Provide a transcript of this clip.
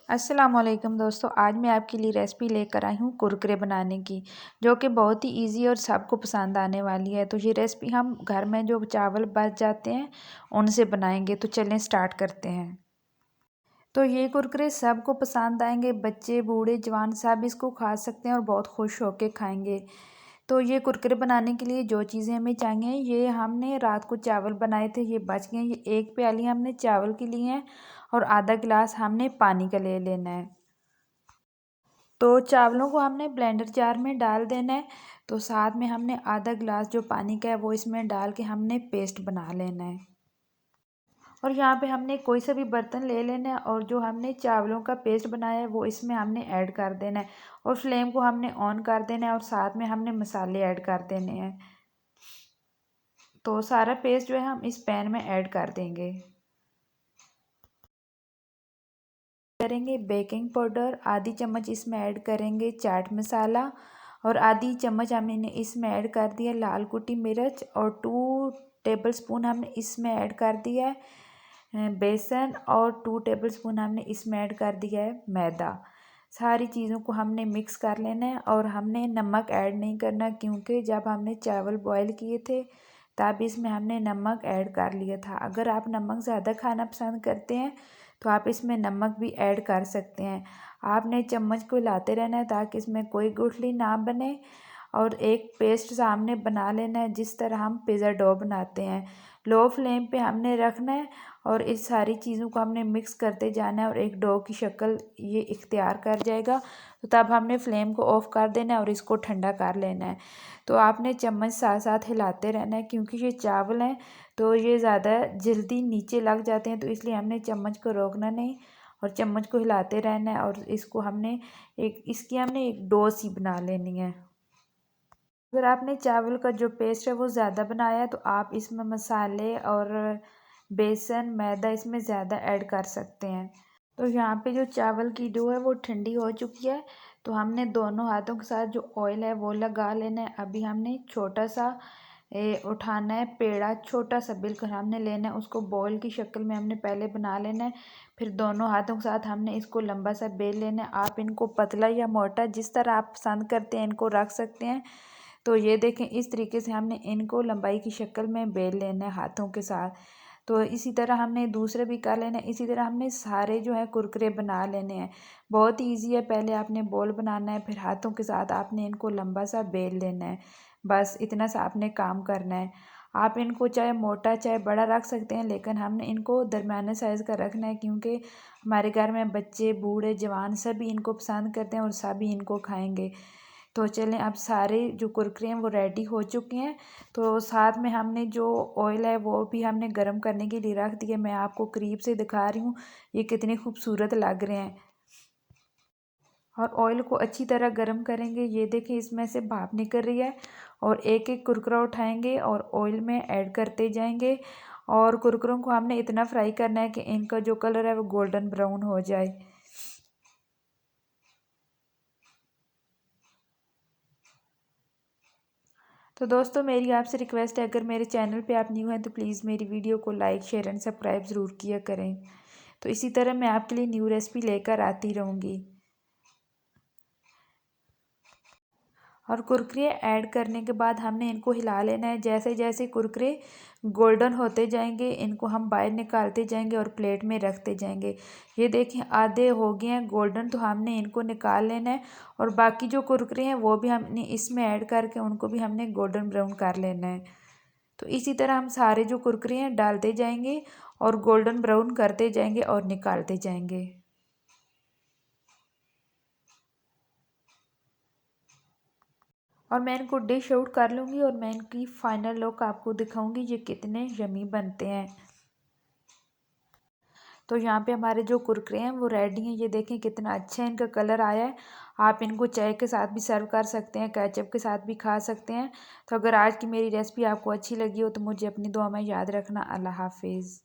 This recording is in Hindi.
अस्सलामुअलैकुम दोस्तों, आज मैं आपके लिए रेसिपी लेकर आई हूँ कुरकुरे बनाने की, जो कि बहुत ही इजी और सबको पसंद आने वाली है। तो ये रेसिपी हम घर में जो चावल बच जाते हैं उनसे बनाएंगे। तो चलें स्टार्ट करते हैं। तो ये कुरकुरे सबको पसंद आएंगे, बच्चे बूढ़े जवान सब इसको खा सकते हैं और बहुत खुश होकर खाएंगे। तो ये कुरकुरे बनाने के लिए जो चीज़ें हमें चाहिए, ये हमने रात को चावल बनाए थे, ये बच गए। ये एक प्याली हमने चावल के लिए हैं और आधा गिलास हमने पानी का ले लेना है। तो चावलों को हमने ब्लेंडर जार में डाल देना है। तो साथ में हमने आधा गिलास जो पानी का है वो इसमें डाल के हमने पेस्ट बना लेना है। और यहाँ पे हमने कोई सा भी बर्तन ले लेना है और जो हमने चावलों का पेस्ट बनाया है वो इसमें हमने ऐड कर देना है। और फ्लेम को हमने ऑन कर देना है और साथ में हमने मसाले ऐड कर देने हैं। तो सारा पेस्ट जो है हम इस पैन में ऐड कर देंगे। करेंगे बेकिंग पाउडर आधी चम्मच इसमें ऐड करेंगे, चाट मसाला और आधी चम्मच हमने इसमें ऐड कर दिया लाल कुटी मिर्च और 2 टेबलस्पून हमने इसमें ऐड कर दिया है बेसन और 2 टेबलस्पून हमने इसमें ऐड कर दिया है मैदा। सारी चीज़ों को हमने मिक्स कर लेना है और हमने नमक ऐड नहीं करना, क्योंकि जब हमने चावल बॉईल किए थे तब इसमें हमने नमक ऐड कर लिया था। अगर आप नमक ज़्यादा खाना पसंद करते हैं तो आप इसमें नमक भी ऐड कर सकते हैं। आपने चम्मच को हिलाते रहना है ताकि इसमें कोई गुठली ना बने और एक पेस्ट सामने बना लेना है, जिस तरह हम पिज़्ज़ा डो बनाते हैं। लो फ्लेम पे हमने रखना है और इस सारी चीज़ों को हमने मिक्स करते जाना है और एक डो की शक्ल ये इख्तियार कर जाएगा। तो तब हमने फ्लेम को ऑफ़ कर देना है और इसको ठंडा कर लेना है। तो आपने चम्मच साथ साथ हिलाते रहना है, क्योंकि ये चावल हैं तो ये ज़्यादा जल्दी नीचे लग जाते हैं, तो इसलिए हमने चम्मच को रोकना नहीं और चम्मच को हिलाते रहना है। और इसको हमने एक डो सी बना लेनी है। अगर आपने चावल का जो पेस्ट है वो ज़्यादा बनाया है तो आप इसमें मसाले और बेसन मैदा इसमें ज़्यादा ऐड कर सकते हैं। तो यहाँ पे जो चावल की डो है वो ठंडी हो चुकी है। तो हमने दोनों हाथों के साथ जो ऑयल है वो लगा लेना है। अभी हमने छोटा सा उठाना है पेड़ा, छोटा सा बिल्कुल हमने लेना है, उसको बॉल की शक्ल में हमने पहले बना लेना है। फिर दोनों हाथों के साथ हमने इसको लंबा सा बेल लेना है। आप इनको पतला या मोटा जिस तरह आप पसंद करते हैं इनको रख सकते हैं। तो ये देखें, इस तरीके से हमने इनको लंबाई की शक्ल में बेल लेना है हाथों के साथ। तो इसी तरह हमने दूसरे भी कर लेना है। इसी तरह हमने सारे जो है कुरकुरे बना लेने हैं। बहुत ही ईजी है, पहले आपने बॉल बनाना है, फिर हाथों के साथ आपने इनको लंबा सा बेल लेना है। बस इतना सा आपने काम करना है। आप इनको चाहे मोटा चाहे बड़ा रख सकते हैं, लेकिन हमने इनको दरमियाने साइज़ का रखना है, क्योंकि हमारे घर में बच्चे बूढ़े जवान सभी इनको पसंद करते हैं और सभी इनको खाएंगे। तो चलें, अब सारे जो कुरकुरे हैं वो रेडी हो चुके हैं। तो साथ में हमने जो ऑयल है वो भी हमने गर्म करने के लिए रख दिया। मैं आपको करीब से दिखा रही हूँ ये कितने खूबसूरत लग रहे हैं। और ऑयल को अच्छी तरह गर्म करेंगे। ये देखिए, इसमें से भाप निकल रही है और एक एक कुरकुरा उठाएंगे और ऑयल में ऐड करते जाएंगे। और कुरकुरों को हमने इतना फ्राई करना है कि इनका जो कलर है वो गोल्डन ब्राउन हो जाए। तो दोस्तों, मेरी आपसे रिक्वेस्ट है, अगर मेरे चैनल पे आप न्यू हैं तो प्लीज़ मेरी वीडियो को लाइक शेयर एंड सब्सक्राइब ज़रूर किया करें। तो इसी तरह मैं आपके लिए न्यू रेसिपी लेकर आती रहूँगी। और कुरकुरे ऐड करने के बाद हमने इनको हिला लेना है। जैसे जैसे कुरकुरे गोल्डन होते जाएंगे इनको हम बाहर निकालते जाएंगे और प्लेट में रखते जाएंगे। ये देखें, आधे हो गए हैं गोल्डन, तो हमने इनको निकाल लेना है। और बाकी जो कुरकुरे हैं वो भी हमने इसमें ऐड करके उनको भी हमने गोल्डन ब्राउन कर लेना है। तो इसी तरह हम सारे जो कुरकुरे हैं डालते जाएंगे और गोल्डन ब्राउन करते जाएंगे और निकालते जाएंगे। और मैं इनको डिश आउट कर लूँगी और मैं इनकी फाइनल लुक आपको दिखाऊंगी ये कितने यमी बनते हैं। तो यहाँ पे हमारे जो कुरकुरे हैं वो रेडी हैं। ये देखें कितना अच्छा इनका कलर आया है। आप इनको चाय के साथ भी सर्व कर सकते हैं, केचप के साथ भी खा सकते हैं। तो अगर आज की मेरी रेसिपी आपको अच्छी लगी हो तो मुझे अपनी दुआ में याद रखना। अल्लाह हाफिज़।